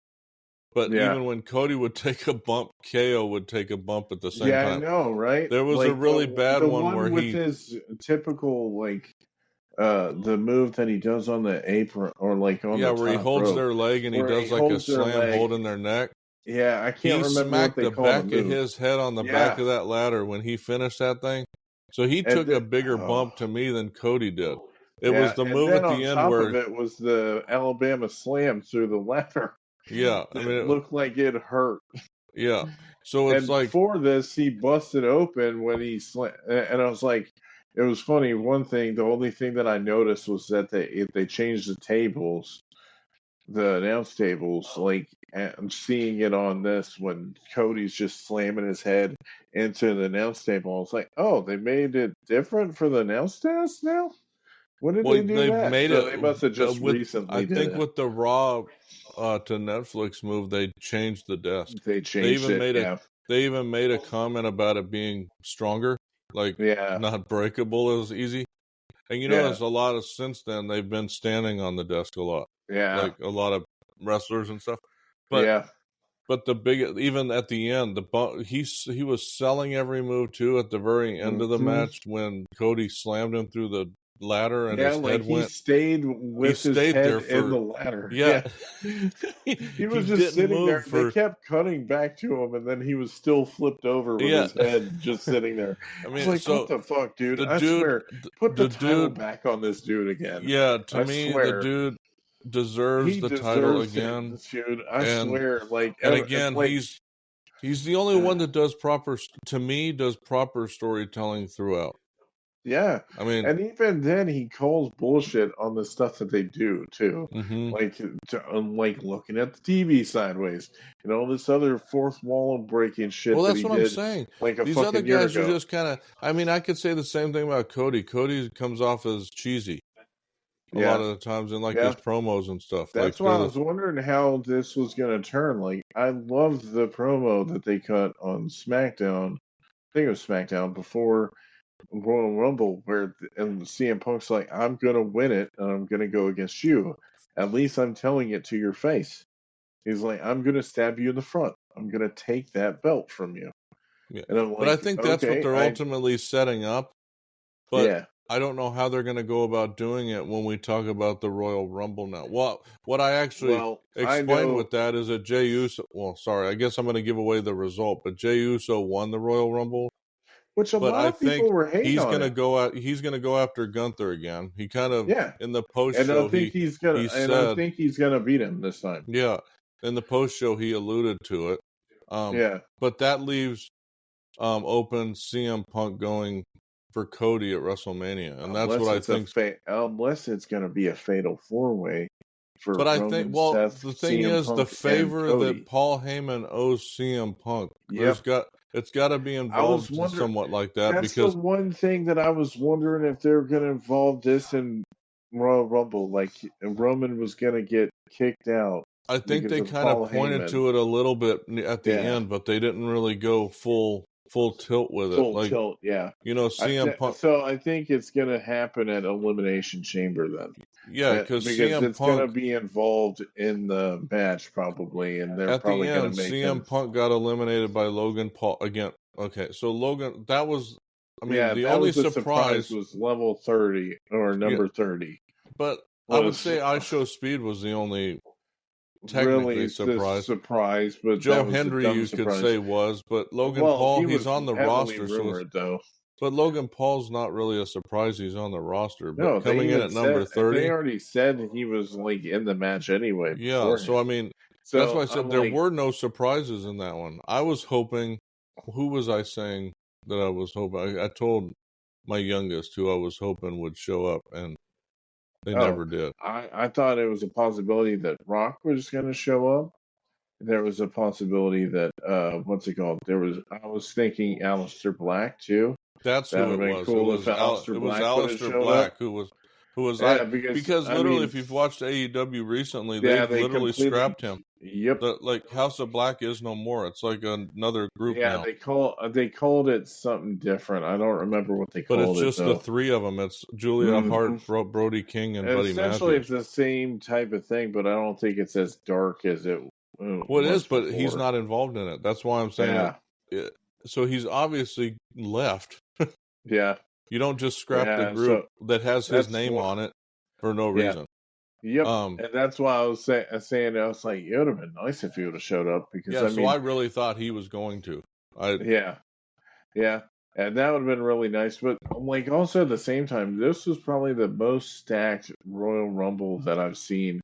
But Yeah. even when Cody would take a bump, KO would take a bump at the same Yeah, I time. know, right? There was Like a really bad the one where with he his typical like the move that he does on the apron or like on the where he top holds rope, their leg and he where does he like a holds their slam leg. holding their neck. Yeah, I can't He remember what smacked they the call the back of move. his head on the back of that ladder when he finished that thing. So he took a bigger bump to me than Cody did. It was the and move then at on the end top where of it was the Alabama slam through the ladder. I mean, It looked like it hurt. Yeah. So it's And like before this, he busted open when he and I was like, it was funny. One thing, the only thing that I noticed was that they changed the tables, the announce tables. Like I'm seeing it on this when Cody's just slamming his head into the announce table. I was like, oh, they made it different for the announce desk now. When did they do they've that? made So they must have just with I recently did think it. with the Raw to Netflix move, they changed the desk. They changed it. Yeah. They even made a comment about it being stronger, like Yeah. not breakable as easy. And you Yeah. notice a lot of since then they've been standing on the desk a lot. Yeah. Like a lot of wrestlers and stuff. But Yeah. But the big, even at the end, he was selling every move too. At the very end of the match, when Cody slammed him through the ladder and Yeah, his like head he went, stayed he with his stayed head there in the for ladder. yeah. Yeah. He He was just didn't sitting there. move They for kept cutting back to him, and then he was still flipped over with yeah. his head just sitting there. I I was mean, like, what so the fuck, dude? the I dude, swear, put the the title dude, back on this dude again. yeah. To I me, the swear. dude deserves He the title deserves it, again, dude. I and swear. and again, Like, he's the only one that does proper storytelling throughout. yeah, I mean, and even then, he calls bullshit on the stuff that they do too, mm-hmm. like looking at the TV sideways and all this other fourth wall breaking shit Well, that that's he what I'm did saying. like a These other fucking year guys are ago. just kind of. I mean, I could say the same thing about Cody. Cody comes off as cheesy a lot Yeah, of the times in like his yeah. promos and stuff. Like That's why I was wondering how this was gonna turn. Like, I loved the promo that they cut on SmackDown. I think it was SmackDown before Royal Rumble, where and CM Punk's like, "I'm gonna win it, and I'm gonna go against you. At least I'm telling it to your face." He's like, "I'm gonna stab you in the front. I'm gonna take that belt from you." yeah. And I'm But I like, think that's what "Okay, they're ultimately setting up. But yeah, I don't know how they're going to go about doing it when we talk about the Royal Rumble now. What I actually well, I explained know." with that is that Jey Uso. Well, sorry, I guess I'm going to give away the result, but Jey Uso won the Royal Rumble. Which a But lot I of people think were hating on it. he's gonna go after Gunther again. He kind of Yeah, in the post and I show think he said, he's gonna beat him this time. yeah, in the post show he alluded to it. Yeah, But that leaves open CM Punk going for Cody at WrestleMania, and that's what unless I it's think. unless it's gonna be a fatal four-way for But I think, Roman, well, Seth, the thing CM is, the Punk, and favor that Cody. Paul Heyman owes CM Punk, Yep. it's got to be I was involved wondering. somewhat like that That's the because one thing that I was wondering if they were going to involve this in Royal Rumble. Like Roman was going to get kicked out I think because they of kind of Paul pointed Heyman. to it a little bit at the Yeah, end, but they didn't really go full tilt with it. full Like, tilt. Yeah, CM Punk, so. I think it's going to happen at Elimination Chamber then, yeah, because because CM it's going to Punk be involved in the match probably, and they're at the probably going end, to make him. CM Punk got eliminated by Logan Paul again. Okay, so Logan, that was, I mean, Yeah, the that only was the surprise. surprise, Was level 30 or yeah, number 30 but I would was say I Show Speed was the only technically really the surprise. surprise, but Joe that was the Hendry, dumb you could surprise. say was, but Logan Well, Paul, he he's was on the heavily roster, so rumored, though. but Logan Paul's not really a surprise. He's on the roster, but No, they coming in even at number said they 30, already said he was like in the match anyway yeah. So I beforehand. mean, that's why So I I'm said there like, were no surprises in that one. I was hoping. Who was I saying that I was hoping? I told my youngest who I was hoping would show up, and they oh, never did. I thought it was a possibility that Rock was going to show up. there was a possibility that what's it called? I was thinking Aleister Black too. That's That who would it have been was. cool if Aleister It was Black would have Aleister showed up. Black who was Yeah, because because I literally mean, if you've watched AEW recently, yeah, they've they literally completely. scrapped him. Yep. Like House of Black is no more. It's like another group Yeah, now. they called it something different. I don't remember what they But it's called it just the though. three of them. It's Julia Hmm. Hart, Brody King, and Buddy Essentially, it's Matthews. the same type of thing, but I don't think it's as dark as it Well, it is, was but he's before. not involved in it. That's why I'm saying Yeah, so he's obviously left. yeah, You don't just scrap the yeah. group So that has his that's name what. on it for no Yeah, reason. yep. Um, And that's why I was saying I was like, it would have been nice if he would have showed up because yeah, I so mean, I really thought he was going to. yeah, yeah, and that would have been really nice. But like also at the same time, this was probably the most stacked Royal Rumble that I've seen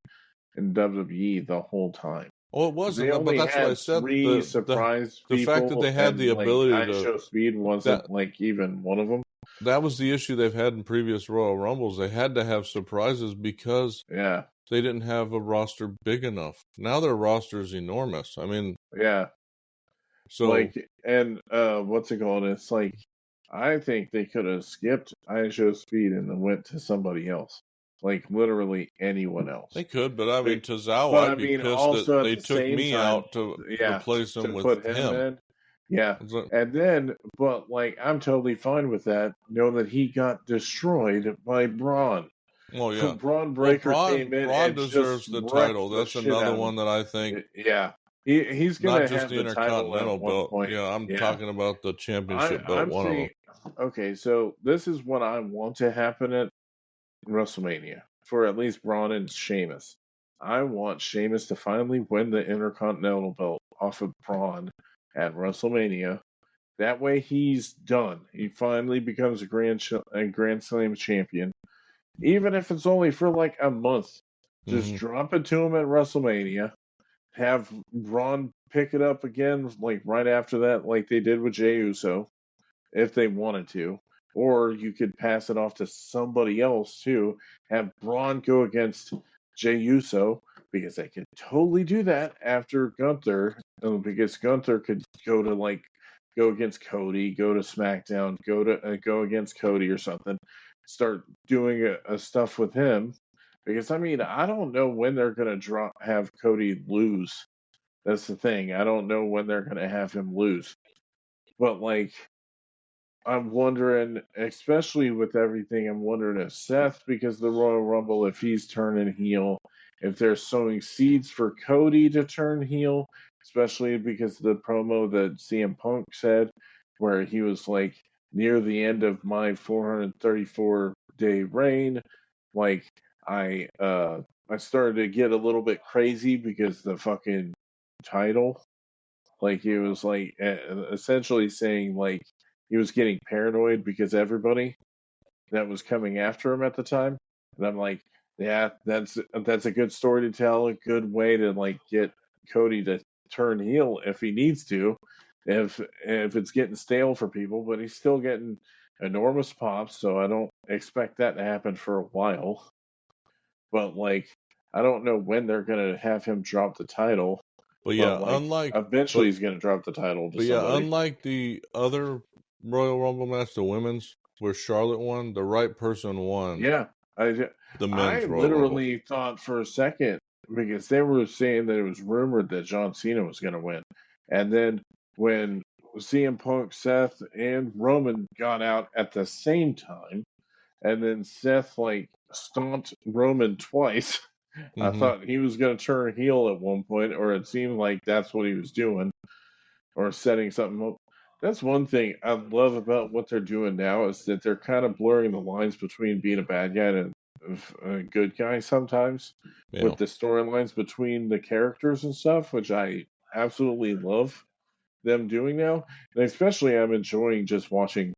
in WWE the whole time. Well, it Because they wasn't, but only that's what I had said. three surprise The fact that people, they had the and like ability to ISHO Speed that wasn't like even one of them. that was the issue they've had in previous Royal Rumbles. They had to have surprises because Yeah, they didn't have a roster big enough. Now their roster is enormous. I mean, yeah. so Like, and what's it called? It's like I think they could have skipped ISHO Speed and then went to somebody else, like literally anyone else. they could, but I But, mean, Tozawa, but I I'd be mean, pissed that also at they the took same me time, out to yeah, replace to him with put him him. in, yeah. It's like, And then, but like, I'm totally fine with that, knowing that he got destroyed by Braun. oh yeah. Braun Well, Breaker came in Braun and just deserves the title. wrecked the That's shit another out of one him. that I think Yeah, he's not gonna just have the the title at Intercontinental one belt. point. Yeah, I'm Yeah, talking about the championship belt. I'm One of them. saying, okay, so this is what I want to happen at WrestleMania for at least Braun and Sheamus. I want Sheamus to finally win the Intercontinental belt off of Braun at WrestleMania. That way he's done. He finally becomes a Grand Slam champion. Even if it's only for like a month, just Hmm. drop it to him at WrestleMania. Have Braun pick it up again, like right after that, like they did with Jey Uso, if they wanted to. Or you could pass it off to somebody else too. Have Braun go against Jey Uso, because they could totally do that after Gunther, because Gunther could go against Cody, go to SmackDown, go against Cody or something. Start doing a stuff with him, because I mean I don't know when they're gonna have Cody lose. That's the thing. I don't know when they're gonna have him lose. But like I'm wondering, especially with everything, I'm wondering if Seth, because the Royal Rumble, if he's turning heel, if they're sowing seeds for Cody to turn heel, especially because of the promo that CM Punk said, where he was like, near the end of my 434-day reign, like I started to get a little bit crazy because the fucking title, like he was like essentially saying like he was getting paranoid because everybody that was coming after him at the time. And I'm like, yeah, that's a good story to tell, a good way to like get Cody to turn heel if he needs to, if it's getting stale for people, but he's still getting enormous pops, so I don't expect that to happen for a while. But like I don't know when they're gonna have him drop the title, But but yeah, like eventually he's gonna drop the title to somebody. unlike the other Royal Rumble match, the women's where Charlotte won, the right person won Yeah, the I men's Royal Rumble. literally thought for a second, because they were saying that it was rumored that John Cena was going to win, and then when CM Punk, Seth, and Roman got out at the same time, and then Seth like stomped Roman twice. I Hmm. thought he was going to turn heel at one point, or it seemed like that's what he was doing, or setting something up. That's one thing I love about what they're doing now, is that they're kind of blurring the lines between being a bad guy and a good guy sometimes, Yeah. with the storylines between the characters and stuff, which I absolutely love them doing now. And especially I'm enjoying just watching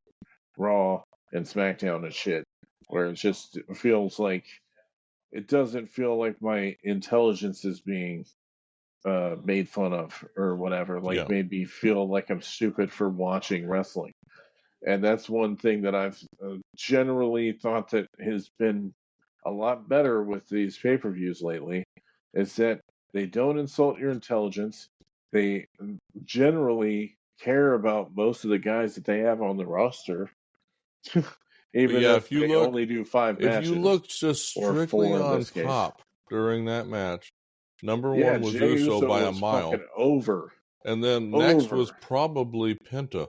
Raw and SmackDown and shit, where it feels like it doesn't feel like my intelligence is being made fun of or whatever, like Yeah. made me feel like I'm stupid for watching wrestling. And that's one thing that I've generally thought that has been a lot better with these pay-per-views lately, is that They don't insult your intelligence. They generally care about most of the guys that they have on the roster, But even yeah, if they only do 5 if you matches look just or strictly 4 in on this case. pop during that match, number Yeah, one was Jey Uso Uso by a was mile, fucking over. and then next was Over. probably Penta.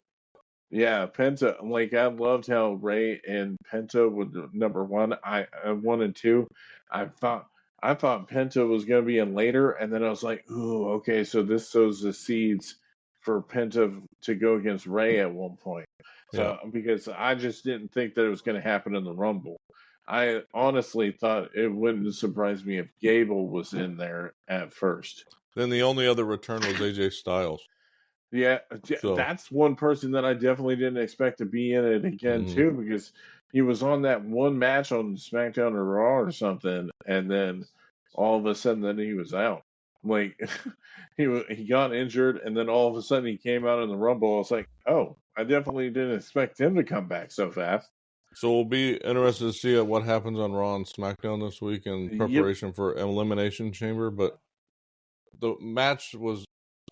Yeah, Penta. Like I loved how Ray and Penta were number one. I 1 and 2. I thought Penta was going to be in later, and then I was like, ooh, okay, so this sows the seeds for Penta to go against Ray at one point. Yeah. So because I just didn't think that it was going to happen in the Rumble. I honestly thought it wouldn't surprise me if Gable was in there at first. Then the only other return was AJ Styles. Yeah, So, that's one person that I definitely didn't expect to be in it again too, because he was on that one match on SmackDown or Raw or something, and then all of a sudden, then he was out. Like he got injured, and then all of a sudden he came out in the Rumble. I was like, oh, I definitely didn't expect him to come back so fast. So we'll be interested to see what happens on Raw and SmackDown this week in Yep. preparation for Elimination Chamber. But the match was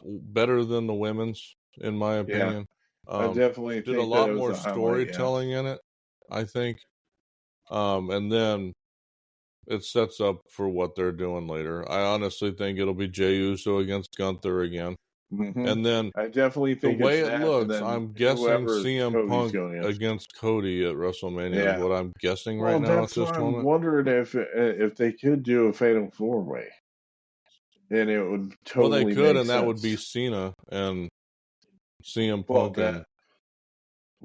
better than the women's, in my Yeah, opinion. I definitely Did a think that lot it was more a highlight. Yeah. storytelling in it, I think. And then it sets up for what they're doing later. I honestly think it'll be Jey Uso against Gunther again. And then I definitely the think way it's it that, and looks, then I'm guessing whoever CM Cody's Punk going against. against Cody at WrestleMania is Yeah. what I'm guessing Well, right now at that's this why I'm moment. wondering if they could do a fatal 4-way, and it would Well, they totally could, make and that would be sense. Cena and CM Well, Punk and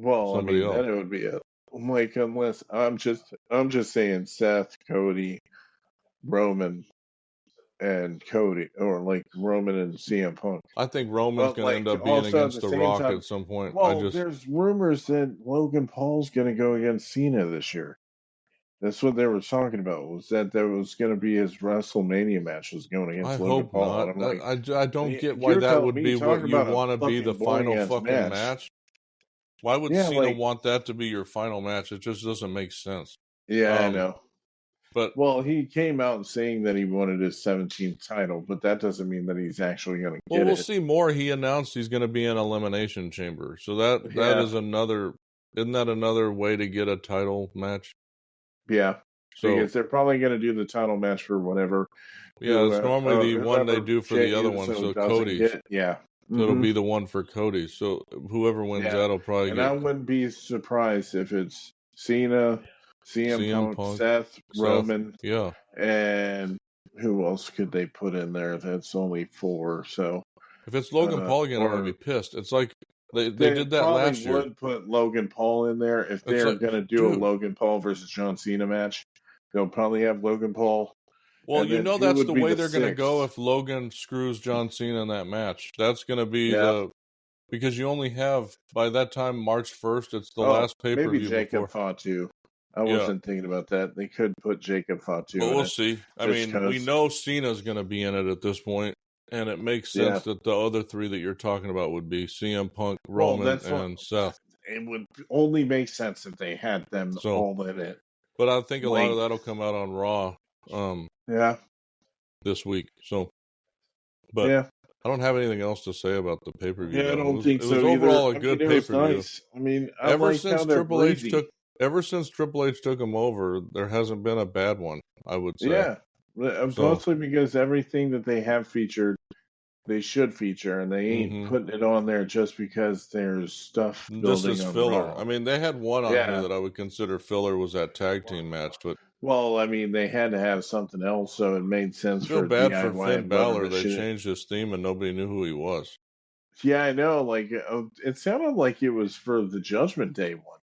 I somebody mean, else. then it would be a like unless I'm just saying Seth, Cody, Roman, and Cody, or like Roman and CM Punk. I think Roman's But going to end like up being also at the against The same Rock time, at some point. well, there's rumors that Logan Paul's going to go against Cena this year. That's what they were talking about, was that there was going to be his WrestleMania match was going I against Logan hope Paul. And not. I'm like, I don't get why you're that telling would me, be talking what you about a want to be the fucking boring final ass fucking match. match. Why would Yeah, Cena like, want that to be your final match? It just doesn't make sense. yeah, I know. But Well, he came out saying that he wanted his 17th title, but that doesn't mean that he's actually going to well, get we'll it. see more. He announced he's going to be in Elimination Chamber, so that Yeah, is another. Isn't that another way to get a title match? yeah, So because they're probably going to do the title match for whatever, yeah, it's normally the one they whoever do for Jey the other one. Uso So doesn't Cody's. get. Yeah. So it'll be the one for Cody. So whoever wins Yeah, that'll probably and I get wouldn't be surprised if it's Cena, CM CM Punk, Punk, Seth, Seth. Roman, Yeah. and who else could they put in there? That's only 4. So, If it's Logan Paul again, I'm gonna be or pissed. It's like they they did that probably last year. would put Logan Paul in there if It's they're like, going to do a dude. Logan Paul versus John Cena match. They'll probably have Logan Paul. Well, And you then know who that's would the be way the they're gonna go 6th? if Logan screws John Cena in that match. That's gonna be Yeah. because you only have by that time March 1st. It's the Oh, last pay per maybe view Jacob before. Fatu. I Yeah, wasn't thinking about that. They could put Jacob Fatu but in we'll it. see. I Just mean, we because. know Cena's gonna be in it at this point, and it makes Yeah. sense that the other 3 that you're talking about would be CM Punk, Well, Roman, that's what. and Seth. It would only make sense if they had them So, all in it. but I think a lot of Like, that'll come out on Raw yeah. this week. So, but Yeah. I don't have anything else to say about the pay per view. Yeah, I Though don't think it was so either. overall a I mean, good it pay was per view. nice. I mean, I like how they're breezy. Ever since Triple H took him over, there hasn't been a bad one, I would say. Yeah. So, Mostly because everything that they have featured, they should feature, and they ain't putting it on there just because there's stuff this building is on filler. Raw. I mean, they had one on here Yeah. that I would consider filler was that tag team match, but Well, I mean, they had to have something else, so it made sense I feel for bad for DIY Finn and Balor. whatever They shit. changed his theme and nobody knew who he was. Yeah, I know. Like, it sounded like it was for the Judgment Day one.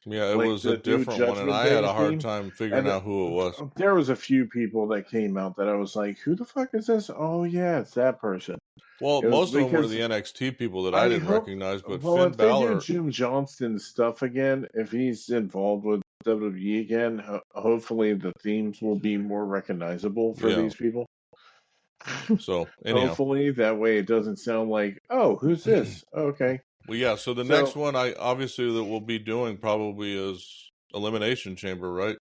Yeah, it Like was a the new different one, and Judgment I had Day a hard theme. time figuring And out who it was. there was a few people that came out that I was like, "Who the fuck is this?" Oh yeah, it's that person. Well, It was most of them were because the NXT people that I I didn't hope. recognize, but Well, Finn if they do Balor. Jim Johnston's stuff again, if he's involved with WWE again, hopefully the themes will be more recognizable for these people. So anyhow, Hopefully that way it doesn't sound like, "Oh, who's this?" Okay. well, yeah. So the next one, I obviously that we'll be doing probably is Elimination Chamber, right?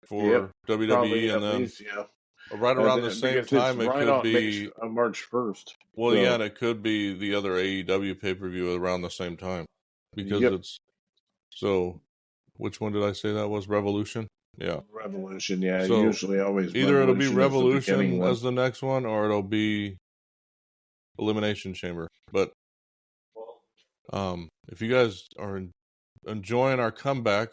For Yep, WWE, probably and at then least, yeah. right around the same because it's time, it right could on be. March 1st. Well, So, yeah, and it could be the other AEW pay-per-view around the same time because yep, it's so. Which one did I say that was? Revolution? Yeah. Revolution. Yeah, So usually always either it'll be Revolution is the beginning Revolution one. as the next one, or it'll be Elimination Chamber. But if you guys are enjoying our comeback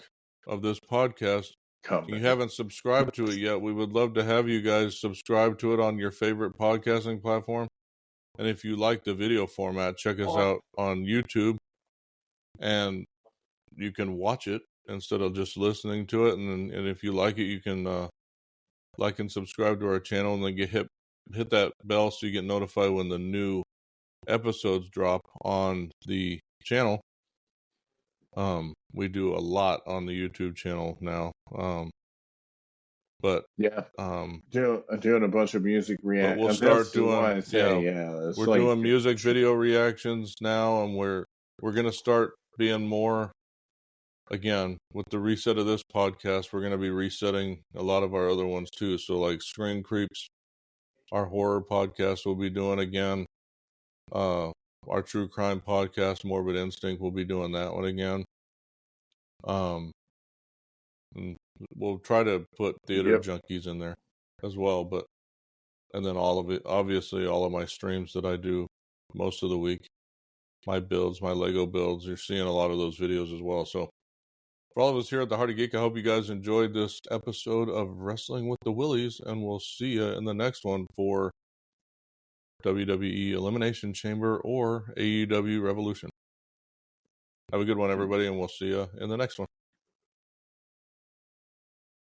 of this podcast, Come and you back. haven't subscribed to it yet, we would love to have you guys subscribe to it on your favorite podcasting platform. And if you like the video format, check us out on YouTube, and you can watch it instead of just listening to it. And if you like it, you can like and subscribe to our channel, and then hit that bell so you get notified when the new episodes drop on the channel. We do a lot on the YouTube channel now. But Yeah, um, doing a bunch of music but we'll react. start That's why doing, I say, it's we're like doing music video reactions now, and we're gonna start being more, again, with the reset of this podcast, we're gonna be resetting a lot of our other ones too. So like Screen Creeps, our horror podcast, we'll be doing again. Our true crime podcast, Morbid Instinct, we'll be doing that one again. And we'll try to put Theater Yep. Junkies in there as well, and then all of it, obviously all of my streams that I do most of the week, my builds, my Lego builds, you're seeing a lot of those videos as well. So for all of us here at the Heart of Geek, I hope you guys enjoyed this episode of Wrestling with the Willies, and we'll see you in the next one for WWE Elimination Chamber or AEW Revolution. Have a good one, everybody, and we'll see you in the next one.